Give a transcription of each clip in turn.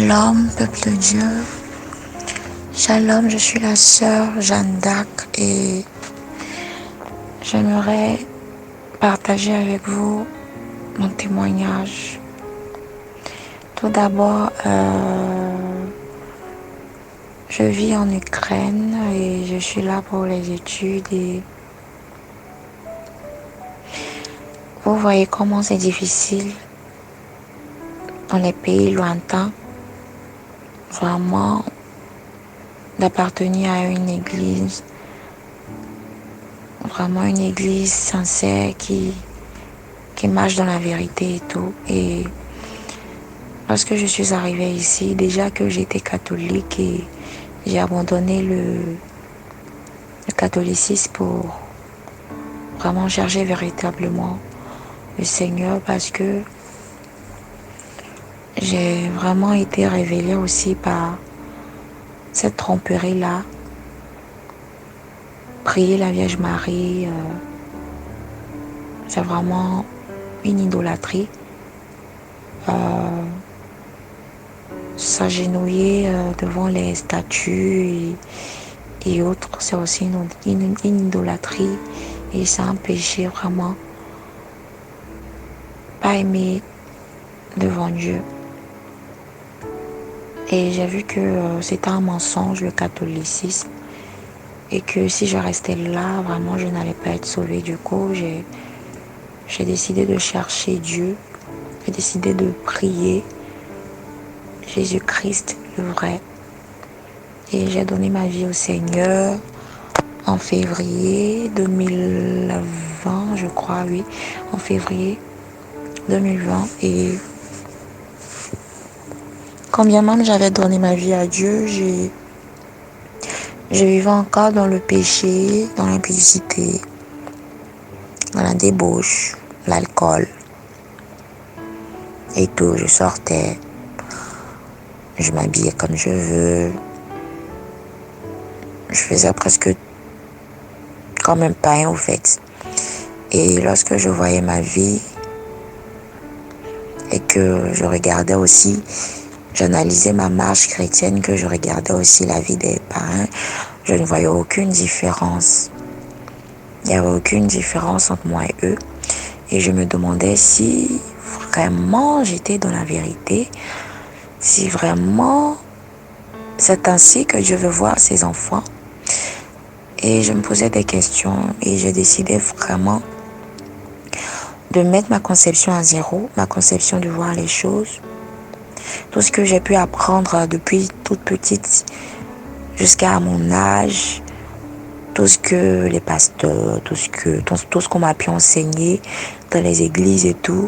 Shalom, peuple de Dieu. Shalom, je suis la sœur Jeanne d'Arc et j'aimerais partager avec vous mon témoignage. Tout d'abord, je vis en Ukraine et je suis là pour les études et vous voyez comment c'est difficile dans les pays lointains, vraiment d'appartenir à une église, vraiment une église sincère qui marche dans la vérité et tout. Et lorsque je suis arrivée ici, déjà que j'étais catholique et j'ai abandonné le catholicisme pour vraiment chercher véritablement le Seigneur, parce que j'ai vraiment été révélée aussi par cette tromperie-là. Prier la Vierge Marie, c'est vraiment une idolâtrie. S'agenouiller devant les statues et autres, c'est aussi une idolâtrie et c'est un péché vraiment pas aimé devant Dieu. Et j'ai vu que c'était un mensonge, le catholicisme, et que si je restais là, vraiment je n'allais pas être sauvée. Du coup, j'ai décidé de chercher Dieu, j'ai décidé de prier Jésus-Christ, le vrai. Et j'ai donné ma vie au Seigneur en février 2020, je crois, oui, en février 2020. Et quand bien même j'avais donné ma vie à Dieu, je vivais encore dans le péché, dans l'impudicité, dans la débauche, l'alcool et tout. Je sortais, je m'habillais comme je veux, je faisais presque comme un païen au fait. Et lorsque je voyais ma vie et que je regardais aussi, j'analysais ma marche chrétienne, que je regardais aussi la vie des parents, je ne voyais aucune différence. Il n'y avait aucune différence entre moi et eux. Et je me demandais si vraiment j'étais dans la vérité, si vraiment c'est ainsi que Dieu veut voir ses enfants. Et je me posais des questions et j'ai décidé vraiment de mettre ma conception à zéro, ma conception de voir les choses. Tout ce que j'ai pu apprendre depuis toute petite jusqu'à mon âge, tout ce que les pasteurs, tout ce qu'on m'a pu enseigner dans les églises et tout,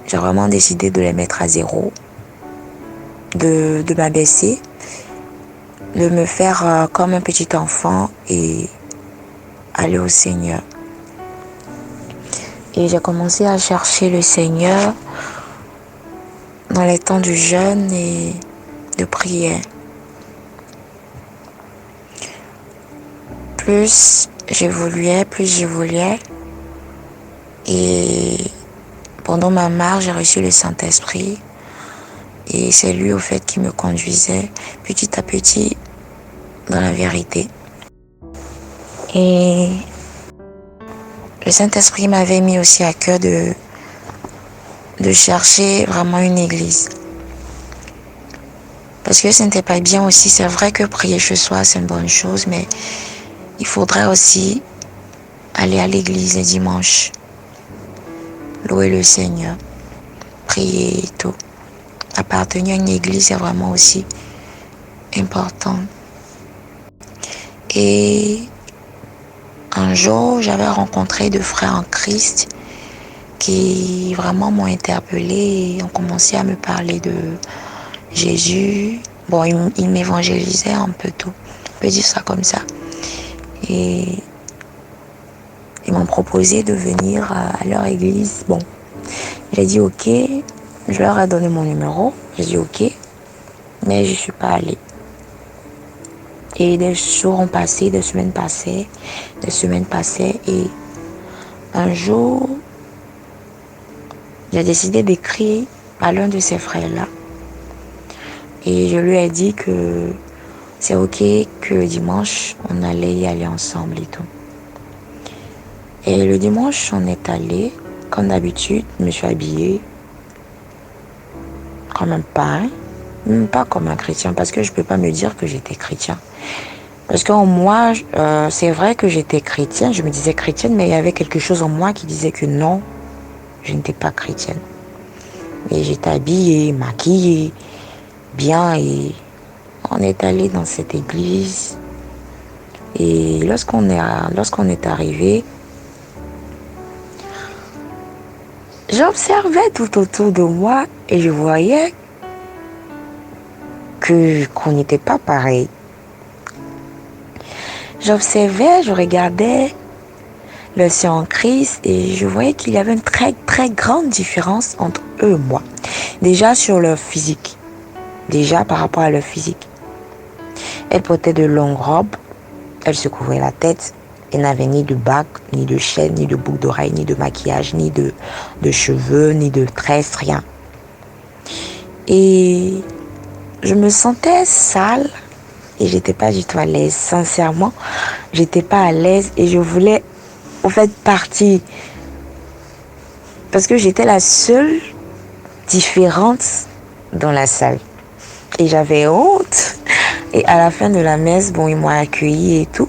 j'ai vraiment décidé de les mettre à zéro, de m'abaisser, de me faire comme un petit enfant et aller au Seigneur. Et j'ai commencé à chercher le Seigneur dans les temps du jeûne et de prière. Plus j'évoluais, et pendant ma marche, j'ai reçu le Saint-Esprit et c'est lui au fait qui me conduisait petit à petit dans la vérité. Et le Saint-Esprit m'avait mis aussi à cœur de chercher vraiment une église. Parce que ce n'était pas bien aussi. C'est vrai que prier chez soi, c'est une bonne chose, mais il faudrait aussi aller à l'église les dimanches, louer le Seigneur, prier et tout. Appartenir à une église, c'est vraiment aussi important. Et un jour, j'avais rencontré deux frères en Christ qui vraiment m'ont interpellé et ont commencé à me parler de Jésus. Bon, ils m'évangélisaient un peu tout, on peut dire ça comme ça. Et ils m'ont proposé de venir à leur église. Bon, j'ai dit ok, je leur ai donné mon numéro, j'ai dit ok, mais je ne suis pas allée. Et des jours ont passé, des semaines passaient, et un jour, j'ai décidé d'écrire à l'un de ces frères-là Et je lui ai dit que c'est ok, que le dimanche, on allait y aller ensemble et tout. Et le dimanche, on est allé, comme d'habitude, je me suis habillée comme un païen, même pas comme un chrétien, parce que je peux pas me dire que j'étais chrétien. Parce qu'en moi, c'est vrai que j'étais chrétienne, je me disais chrétienne, mais il y avait quelque chose en moi qui disait que non, je n'étais pas chrétienne. Et j'étais habillée, maquillée, bien, et on est allé dans cette église. Et lorsqu'on est arrivé, j'observais tout autour de moi et je voyais qu'on n'était pas pareil. J'observais, je regardais le sien en Christ et je voyais qu'il y avait une très très grande différence entre eux et moi. Déjà sur leur physique. Déjà par rapport à leur physique. Elle portait de longues robes, elle se couvrait la tête, elle n'avait ni de bague, ni de chaîne, ni de boucle d'oreille, ni de maquillage, ni de cheveux, ni de tresses, rien. Et je me sentais sale et j'étais pas du tout à l'aise. Sincèrement, j'étais pas à l'aise et je voulais au fait partir. Parce que j'étais la seule différente dans la salle. Et j'avais honte. Et à la fin de la messe, bon, ils m'ont accueilli et tout.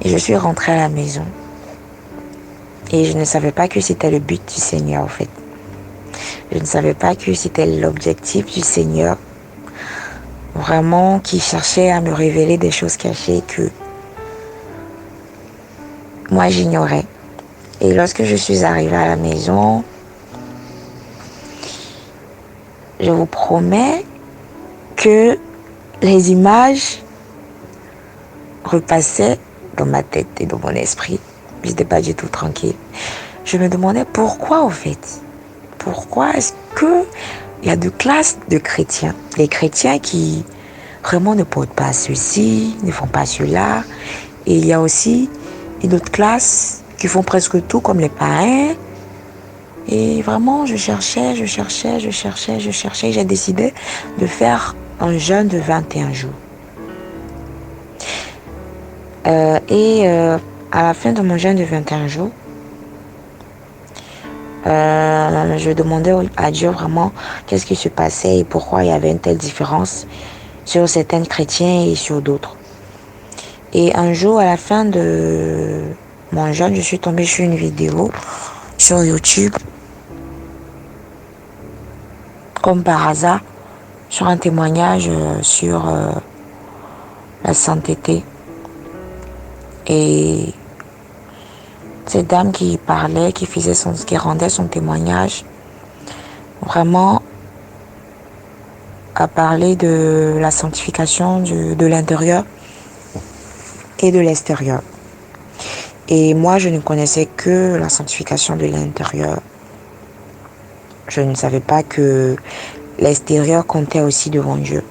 Et je suis rentrée à la maison. Et je ne savais pas que c'était le but du Seigneur, en fait. Je ne savais pas que c'était l'objectif du Seigneur. Vraiment, qui cherchait à me révéler des choses cachées que moi j'ignorais. Et lorsque je suis arrivée à la maison, je vous promets que les images repassaient dans ma tête et dans mon esprit. Je n'étais pas du tout tranquille. Je me demandais pourquoi, au fait. Pourquoi est-ce que il y a deux classes de chrétiens. Les chrétiens qui vraiment ne portent pas ceci, ne font pas cela. Et il y a aussi une autre classe qui font presque tout comme les païens. Et vraiment, je cherchais. J'ai décidé de faire un jeûne de 21 jours. À la fin de mon jeûne de 21 jours, je demandais à Dieu vraiment qu'est-ce qui se passait et pourquoi il y avait une telle différence sur certains chrétiens et sur d'autres. Et un jour, à la fin de mon jeûne, je suis tombée sur une vidéo sur YouTube, comme par hasard, sur un témoignage sur la sainteté. Et cette dame qui parlait, qui rendait son témoignage, vraiment a parlé de la sanctification de l'intérieur et de l'extérieur. Et moi, je ne connaissais que la sanctification de l'intérieur. Je ne savais pas que l'extérieur comptait aussi devant Dieu.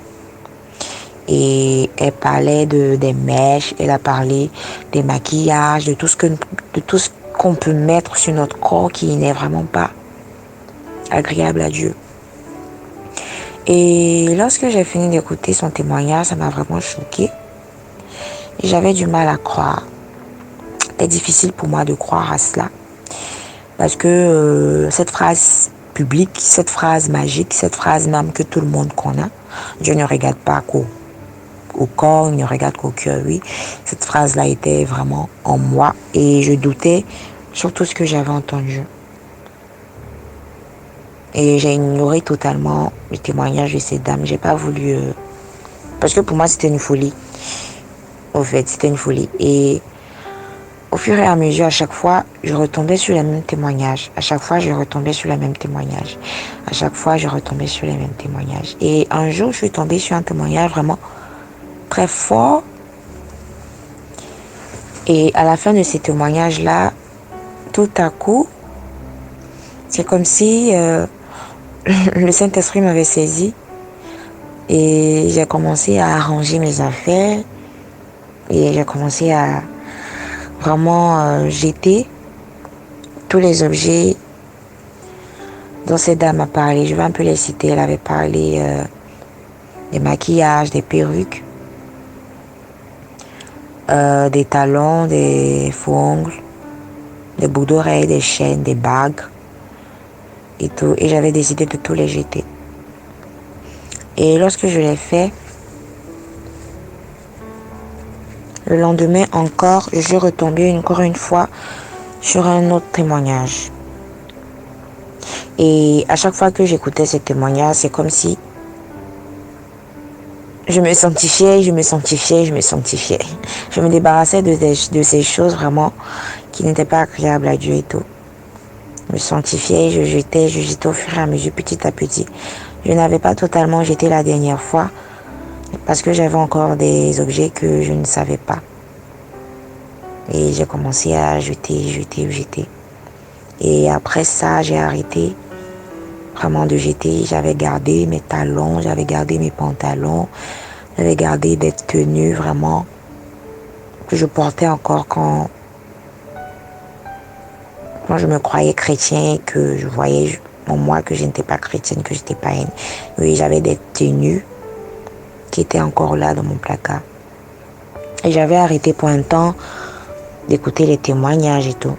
Et elle parlait des mèches, elle a parlé des maquillages, de tout ce qu'on peut mettre sur notre corps qui n'est vraiment pas agréable à Dieu. Et lorsque j'ai fini d'écouter son témoignage, ça m'a vraiment choquée. J'avais du mal à croire. C'était difficile pour moi de croire à cela. Parce que cette phrase publique, cette phrase magique, cette phrase même que tout le monde connaît, Dieu ne regarde pas au corps, il ne regarde qu'au cœur, oui. Cette phrase-là était vraiment en moi et je doutais sur tout ce que j'avais entendu. Et j'ai ignoré totalement le témoignage de cette dame. J'ai pas voulu... Parce que pour moi, c'était une folie. Au fait, c'était une folie. Et au fur et à mesure, à chaque fois, je retombais sur les mêmes témoignages. À chaque fois, je retombais sur les mêmes témoignages. À chaque fois, je retombais sur les mêmes témoignages. Et un jour, je suis tombée sur un témoignage vraiment très fort. Et à la fin de ces témoignages-là, tout à coup, c'est comme si le Saint-Esprit m'avait saisi. Et j'ai commencé à arranger mes affaires. Et j'ai commencé à vraiment jeter tous les objets dont cette dame a parlé. Je vais un peu les citer. Elle avait parlé des maquillages, des perruques, des talons, des faux ongles, des boucles d'oreilles, des chaînes, des bagues et tout. Et j'avais décidé de tout les jeter. Et lorsque je l'ai fait, le lendemain encore, je suis retombée encore une fois sur un autre témoignage. Et à chaque fois que j'écoutais ce témoignage, c'est comme si je me sanctifiais. Je me débarrassais de ces choses vraiment qui n'étaient pas agréables à Dieu et tout. Je me sanctifiais, je jetais au fur et à mesure, petit à petit. Je n'avais pas totalement jeté la dernière fois parce que j'avais encore des objets que je ne savais pas. Et j'ai commencé à jeter. Et après ça, j'ai arrêté vraiment de jeter. J'avais gardé mes talons, j'avais gardé mes pantalons, j'avais gardé des tenues vraiment que je portais encore quand je me croyais chrétien, que je voyais en moi que je n'étais pas chrétienne, que je n'étais pas une. Oui, j'avais des tenues qui étaient encore là dans mon placard. Et j'avais arrêté pour un temps d'écouter les témoignages et tout.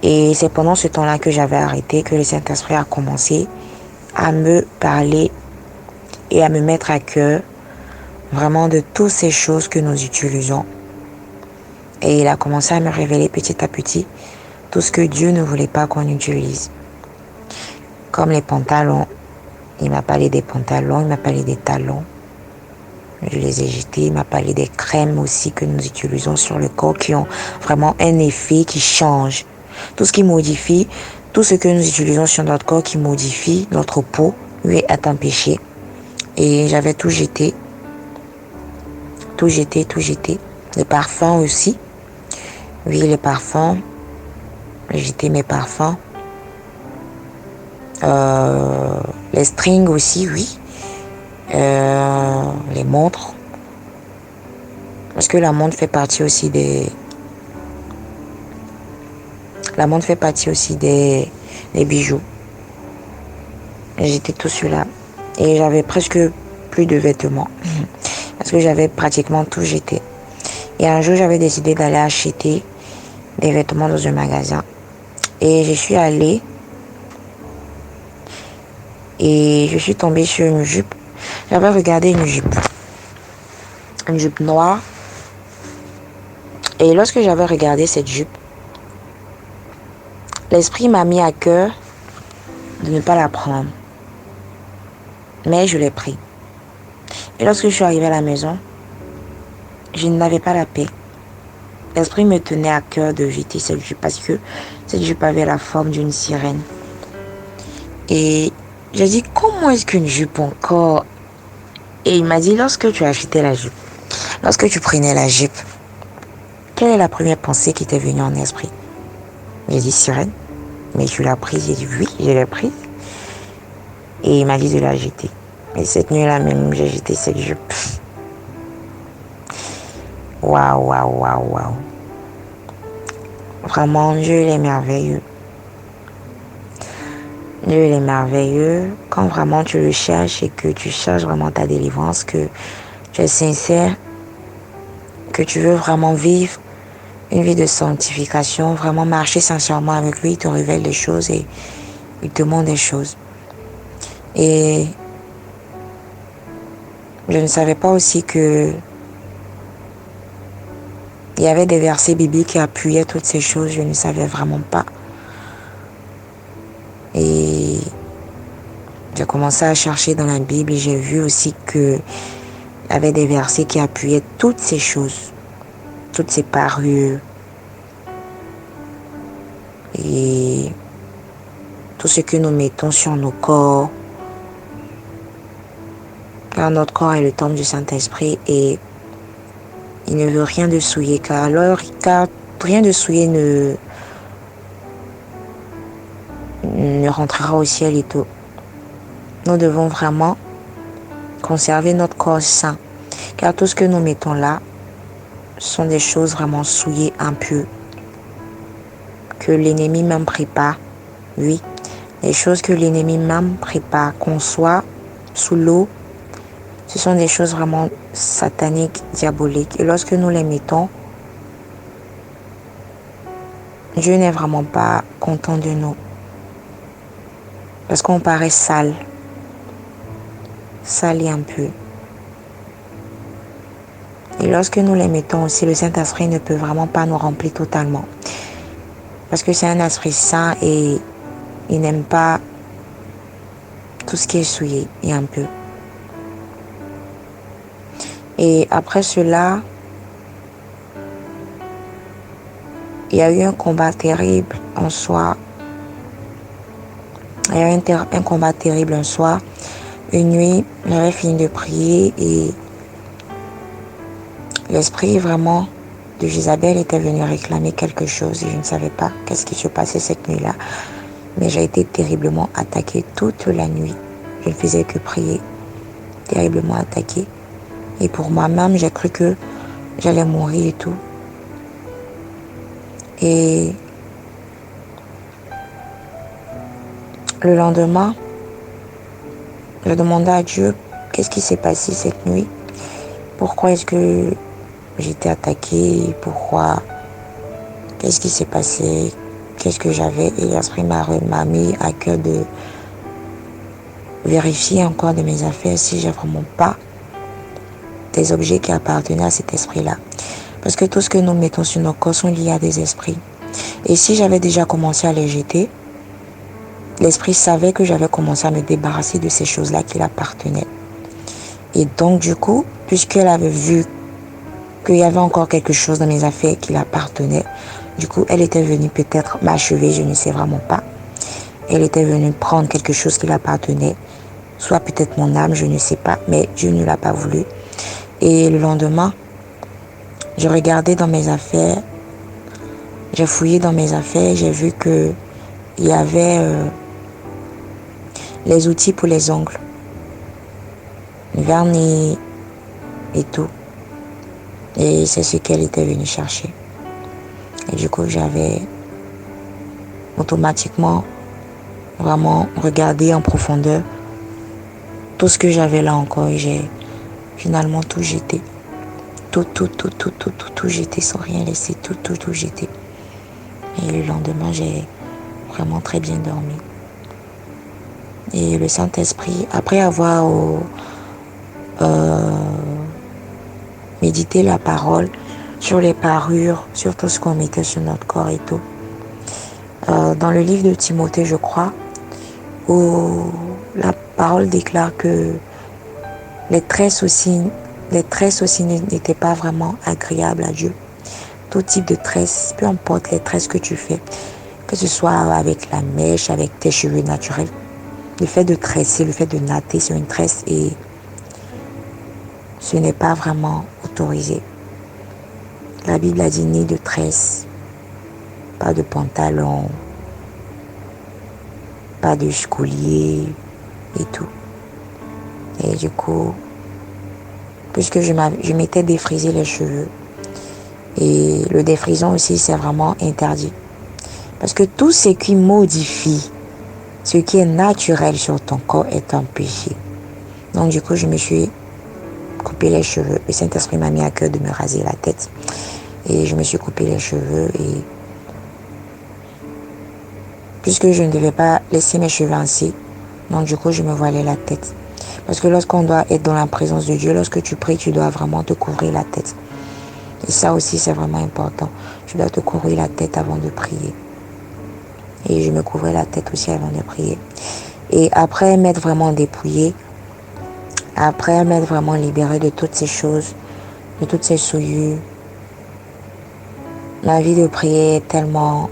Et c'est pendant ce temps-là que j'avais arrêté que le Saint-Esprit a commencé à me parler et à me mettre à cœur vraiment de toutes ces choses que nous utilisons. Et il a commencé à me révéler petit à petit tout ce que Dieu ne voulait pas qu'on utilise. Comme les pantalons. Il m'a parlé des pantalons, il m'a parlé des talons. Je les ai jetés. Il m'a parlé des crèmes aussi que nous utilisons sur le corps qui ont vraiment un effet qui change. Tout ce qui modifie, tout ce que nous utilisons sur notre corps qui modifie notre peau, oui, est un péché. Et j'avais tout jeté. Tout jeté. Les parfums aussi. Oui, les parfums. J'ai jeté mes parfums. Les strings aussi, oui. Les montres. Parce que la montre fait partie aussi des bijoux. J'étais tout cela. Et j'avais presque plus de vêtements. Parce que j'avais pratiquement tout jeté. Et un jour, j'avais décidé d'aller acheter des vêtements dans un magasin. Et je suis allée. Et je suis tombée sur une jupe. J'avais regardé une jupe. Une jupe noire. Et lorsque j'avais regardé cette jupe, l'esprit m'a mis à cœur de ne pas la prendre. Mais je l'ai pris. Et lorsque je suis arrivée à la maison, je n'avais pas la paix. L'esprit me tenait à cœur de jeter cette jupe parce que cette jupe avait la forme d'une sirène. Et j'ai dit, comment est-ce qu'une jupe encore? Et il m'a dit, lorsque tu achetais la jupe, lorsque tu prenais la jupe, quelle est la première pensée qui t'est venue en esprit? J'ai dit, sirène. Mais tu l'as prise? J'ai dit, oui, je l'ai prise. Et il m'a dit de la jeter. Et cette nuit-là même, j'ai jeté cette jupe. Waouh. Vraiment, Dieu, il est merveilleux. Dieu, il est merveilleux. Quand vraiment tu le cherches et que tu cherches vraiment ta délivrance, que tu es sincère, que tu veux vraiment vivre une vie de sanctification, vraiment marcher sincèrement avec lui, il te révèle des choses et il te montre des choses. Et je ne savais pas aussi que il y avait des versets bibliques qui appuyaient toutes ces choses. Je ne savais vraiment pas. Et j'ai commencé à chercher dans la Bible et j'ai vu aussi qu'il y avait des versets qui appuyaient toutes ces choses, toutes ces parures et tout ce que nous mettons sur nos corps. Car notre corps est le temple du Saint-Esprit et il ne veut rien de souillé, car rien de souillé ne rentrera au ciel et tout. Nous devons vraiment conserver notre corps sain, car tout ce que nous mettons là sont des choses vraiment souillées, impures, que l'ennemi même prépare. Oui, des choses que l'ennemi même prépare, qu'on soit sous l'eau, Ce sont des choses vraiment sataniques, diaboliques. Et lorsque nous les mettons, Dieu n'est vraiment pas content de nous. Parce qu'on paraît sale. Sale et impur. Et lorsque nous les mettons aussi, le Saint-Esprit ne peut vraiment pas nous remplir totalement. Parce que c'est un esprit saint et il n'aime pas tout ce qui est souillé et impur. Et après cela, il y a eu un combat terrible en soi. Il y a eu un combat terrible un soir. Une nuit, j'avais fini de prier et l'esprit vraiment de Jézabel était venu réclamer quelque chose et je ne savais pas qu'est-ce qui se passait cette nuit-là. Mais j'ai été terriblement attaquée toute la nuit. Je ne faisais que prier, terriblement attaquée. Et pour moi-même, j'ai cru que j'allais mourir et tout. Et le lendemain, je demandais à Dieu qu'est-ce qui s'est passé cette nuit. Pourquoi est-ce que j'étais attaquée? Pourquoi? Qu'est-ce qui s'est passé? Qu'est-ce que j'avais? Et l'esprit m'a mis à cœur de vérifier encore de mes affaires si j'ai vraiment pas des objets qui appartenaient à cet esprit-là. Parce que tout ce que nous mettons sur nos corps sont liés à des esprits. Et si j'avais déjà commencé à les jeter, l'esprit savait que j'avais commencé à me débarrasser de ces choses-là qui l'appartenaient. Et donc du coup, puisqu'elle avait vu qu'il y avait encore quelque chose dans mes affaires qui l'appartenait, du coup, elle était venue peut-être m'achever, je ne sais vraiment pas. Elle était venue prendre quelque chose qui l'appartenait, soit peut-être mon âme, je ne sais pas, mais Dieu ne l'a pas voulu. Et le lendemain, je regardais dans mes affaires, j'ai fouillé dans mes affaires, j'ai vu que il y avait les outils pour les ongles, vernis et tout. Et c'est ce qu'elle était venue chercher. Et du coup, j'avais automatiquement vraiment regardé en profondeur tout ce que j'avais là encore. Et j'ai finalement tout jeté. Tout jeté sans rien laisser. Tout jeté. Et le lendemain, j'ai vraiment très bien dormi. Et le Saint-Esprit, après avoir médité la parole sur les parures, sur tout ce qu'on mettait sur notre corps et tout. Dans le livre de Timothée, je crois, où la parole déclare que les tresses aussi n'étaient pas vraiment agréables à Dieu. Tout type de tresse, peu importe les tresses que tu fais, que ce soit avec la mèche, avec tes cheveux naturels, le fait de tresser, le fait de natter sur une tresse, et ce n'est pas vraiment autorisé. La Bible a dit ni de tresse, pas de pantalon, pas de collier et tout. Et du coup, puisque je m'étais défrisé les cheveux, et le défrisant aussi, c'est vraiment interdit. Parce que tout ce qui modifie ce qui est naturel sur ton corps est un péché. Donc du coup, je me suis coupé les cheveux. Le Saint-Esprit m'a mis à cœur de me raser la tête. Et je me suis coupé les cheveux. Et puisque je ne devais pas laisser mes cheveux ainsi, donc du coup, je me voilais la tête. Parce que lorsqu'on doit être dans la présence de Dieu, lorsque tu pries, tu dois vraiment te couvrir la tête. Et ça aussi, c'est vraiment important. Tu dois te couvrir la tête avant de prier. Et je me couvrais la tête aussi avant de prier. Et après m'être vraiment dépouillée, après m'être vraiment libérée de toutes ces choses, de toutes ces souillures, ma vie de prière est tellement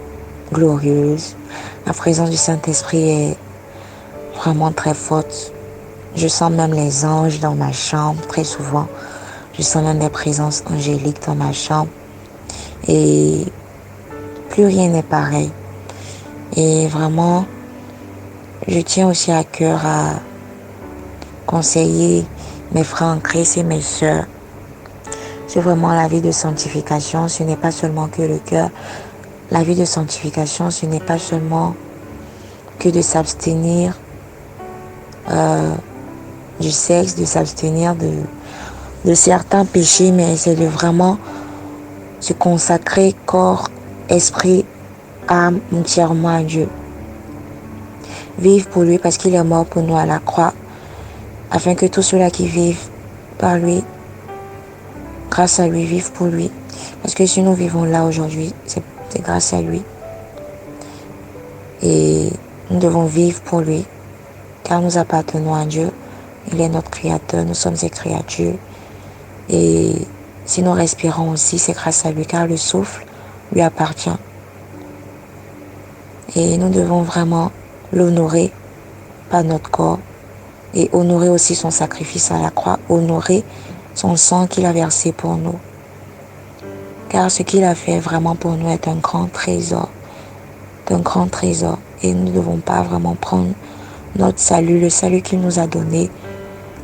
glorieuse. La présence du Saint-Esprit est vraiment très forte. Je sens même les anges dans ma chambre très souvent. Je sens même des présences angéliques dans ma chambre. Et plus rien n'est pareil. Et vraiment, je tiens aussi à cœur à conseiller mes frères en Christ et mes sœurs. C'est vraiment la vie de sanctification. Ce n'est pas seulement que le cœur. La vie de sanctification, ce n'est pas seulement que de s'abstenir du sexe, de s'abstenir de certains péchés, mais c'est de vraiment se consacrer corps, esprit, âme entièrement à Dieu. Vivre pour lui parce qu'il est mort pour nous à la croix, afin que tous ceux-là qui vivent par lui, grâce à lui, vivent pour lui. Parce que si nous vivons là aujourd'hui, c'est grâce à lui. Et nous devons vivre pour lui, car nous appartenons à Dieu. Il est notre créateur, nous sommes ses créatures. Et si nous respirons aussi, c'est grâce à lui, car le souffle lui appartient. Et nous devons vraiment l'honorer par notre corps et honorer aussi son sacrifice à la croix, honorer son sang qu'il a versé pour nous. Car ce qu'il a fait vraiment pour nous est un grand trésor, Et nous ne devons pas vraiment prendre notre salut, le salut qu'il nous a donné,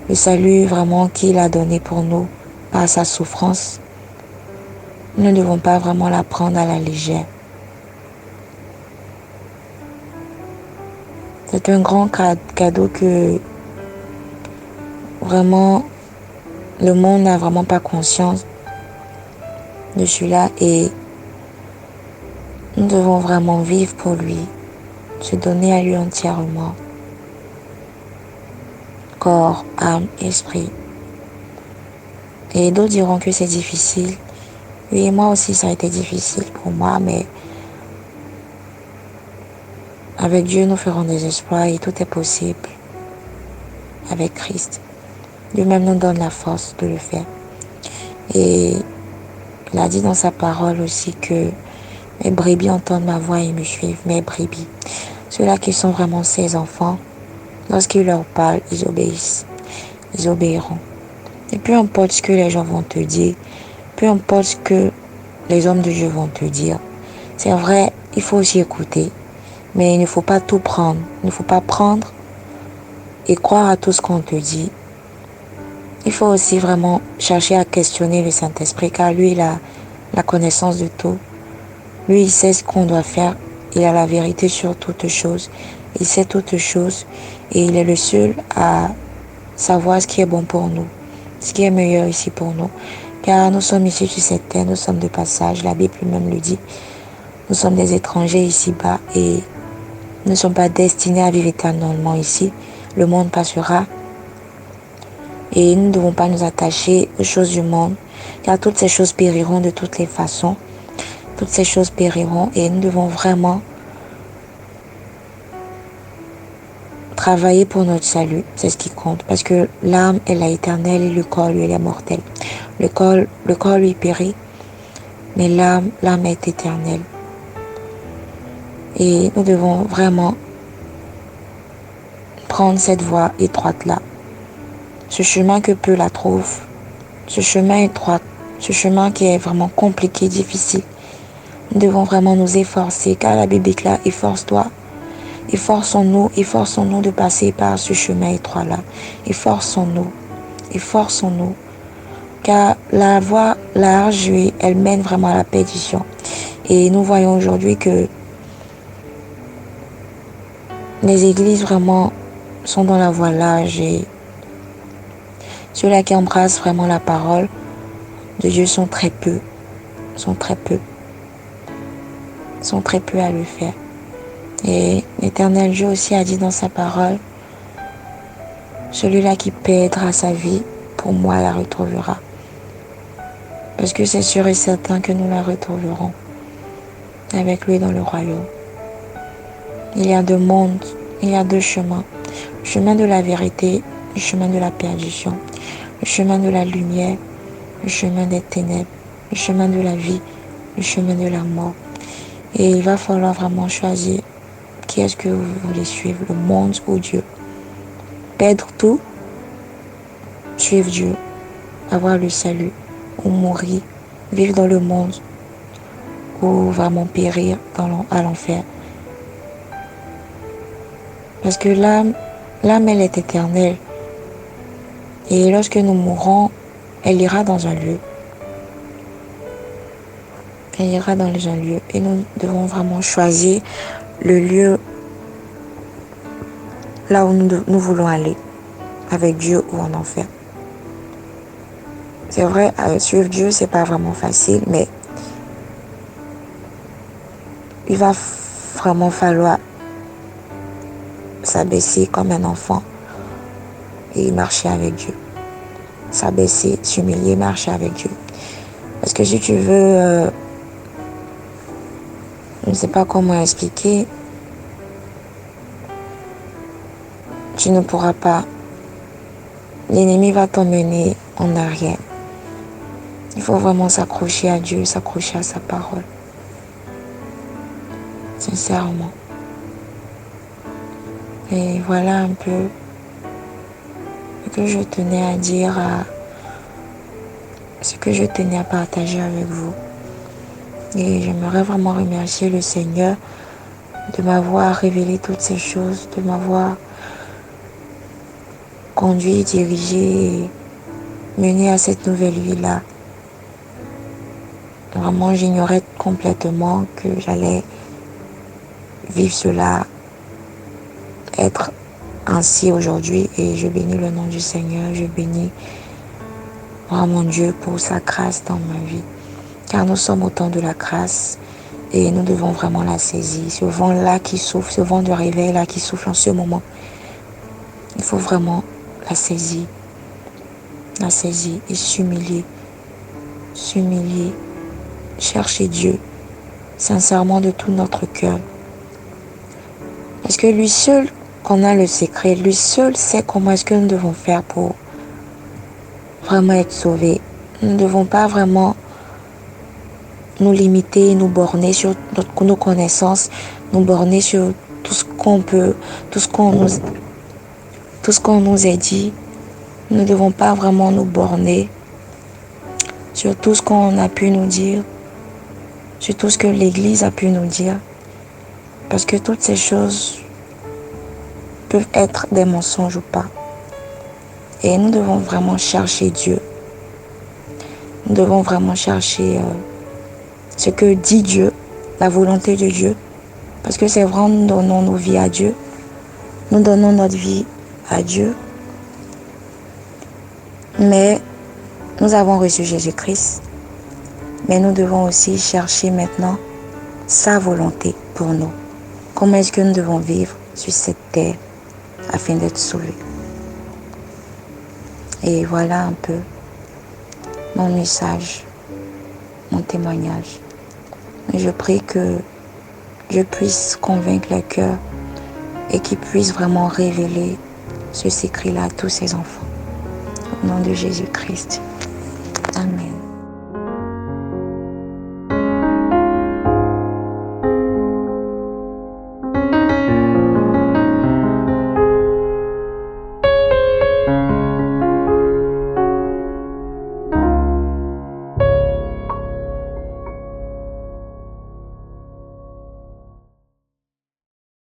le salut vraiment qu'il a donné pour nous par sa souffrance. Nous ne devons pas vraiment la prendre à la légère. C'est un grand cadeau que vraiment le monde n'a vraiment pas conscience de celui-là et nous devons vraiment vivre pour lui, se donner à lui entièrement, corps, âme, esprit. Et d'autres diront que c'est difficile. Oui, moi aussi ça a été difficile pour moi, mais avec Dieu nous ferons des exploits et tout est possible avec Christ. Dieu même nous donne la force de le faire. Et il a dit dans sa parole aussi que mes brebis entendent ma voix et me suivent, mes brebis. Ceux-là qui sont vraiment ses enfants, lorsqu'il leur parle, ils obéissent, ils obéiront. Et peu importe ce que les gens vont te dire, peu importe ce que les hommes de Dieu vont te dire, c'est vrai, il faut aussi écouter, mais il ne faut pas tout prendre. Il ne faut pas prendre et croire à tout ce qu'on te dit. Il faut aussi vraiment chercher à questionner le Saint-Esprit, car lui, il a la connaissance de tout. Lui, il sait ce qu'on doit faire. Il a la vérité sur toutes choses. Il sait toutes choses et il est le seul à savoir ce qui est bon pour nous, ce qui est meilleur ici pour nous. Car nous sommes ici sur cette terre, nous sommes de passage, la Bible même le dit. Nous sommes des étrangers ici-bas et nous ne sommes pas destinés à vivre éternellement ici. Le monde passera et nous ne devons pas nous attacher aux choses du monde, car toutes ces choses périront de toutes les façons. Toutes ces choses périront et nous devons vraiment travailler pour notre salut, c'est ce qui compte. Parce que l'âme, elle est éternelle et le corps, lui, elle est mortel. Le corps, lui, périt, mais l'âme est éternelle. Et nous devons vraiment prendre cette voie étroite-là. Ce chemin que peu la trouvent, ce chemin étroit, ce chemin qui est vraiment compliqué, difficile. Nous devons vraiment nous efforcer, car la Bible déclare, efforce-toi. Efforçons-nous de passer par ce chemin étroit-là. Efforçons-nous, car la voie large, elle mène vraiment à la perdition. Et nous voyons aujourd'hui que les églises vraiment sont dans la voie large et ceux-là qui embrassent vraiment la parole de Dieu sont très peu à le faire. Et l'Éternel Dieu aussi a dit dans sa parole, celui-là qui perdra sa vie, pour moi la retrouvera. Parce que c'est sûr et certain que nous la retrouverons avec lui dans le royaume. Il y a deux mondes, il y a deux chemins. Le chemin de la vérité, le chemin de la perdition. Le chemin de la lumière, le chemin des ténèbres. Le chemin de la vie, le chemin de la mort. Et il va falloir vraiment choisir qui est-ce que vous voulez suivre, le monde ou Dieu. Perdre tout, suivre Dieu, avoir le salut, ou mourir, vivre dans le monde, ou vraiment périr à l'enfer. Parce que l'âme, elle est éternelle. Et lorsque nous mourrons, elle ira dans un lieu. Elle ira dans un lieu. Et nous devons vraiment choisir le lieu là où nous voulons aller. avec Dieu ou en enfer. C'est vrai, suivre Dieu, c'est pas vraiment facile, mais il va vraiment falloir s'abaisser comme un enfant et marcher avec Dieu. S'abaisser, s'humilier, marcher avec Dieu. Parce que si tu veux, je ne sais pas comment expliquer, tu ne pourras pas. L'ennemi va t'emmener en arrière. Il faut vraiment s'accrocher à Dieu, s'accrocher à sa parole. Sincèrement. Et voilà un peu ce que je tenais à dire, ce que je tenais à partager avec vous. Et j'aimerais vraiment remercier le Seigneur de m'avoir révélé toutes ces choses, de m'avoir conduit, dirigé et mené à cette nouvelle vie-là. Vraiment, j'ignorais complètement que j'allais vivre cela, être ainsi aujourd'hui, et je bénis le nom du Seigneur, je bénis vraiment Dieu pour sa grâce dans ma vie, car nous sommes au temps de la grâce et nous devons vraiment la saisir. Ce vent-là qui souffle, ce vent de réveil-là qui souffle en ce moment, il faut vraiment la saisir et s'humilier, chercher Dieu sincèrement de tout notre cœur. Parce que lui seul qu'on a le secret, lui seul sait comment est-ce que nous devons faire pour vraiment être sauvés. Nous ne devons pas vraiment nous limiter, nous borner sur nos connaissances, nous borner sur tout ce qu'on peut, tout ce qu'on nous a dit. Nous ne devons pas vraiment nous borner sur tout ce qu'on a pu nous dire, sur tout ce que l'Église a pu nous dire. Parce que toutes ces choses peuvent être des mensonges ou pas. Et nous devons vraiment chercher Dieu. Nous devons vraiment chercher ce que dit Dieu, la volonté de Dieu. Parce que c'est vrai, nous donnons nos vies à Dieu. Nous donnons notre vie à Dieu. Mais nous avons reçu Jésus-Christ. Mais nous devons aussi chercher maintenant sa volonté pour nous. Comment est-ce que nous devons vivre sur cette terre afin d'être sauvés. Et voilà un peu mon message, mon témoignage. Je prie que je puisse convaincre le cœur et qu'il puisse vraiment révéler ce secret-là à tous ses enfants. Au nom de Jésus-Christ. Amen.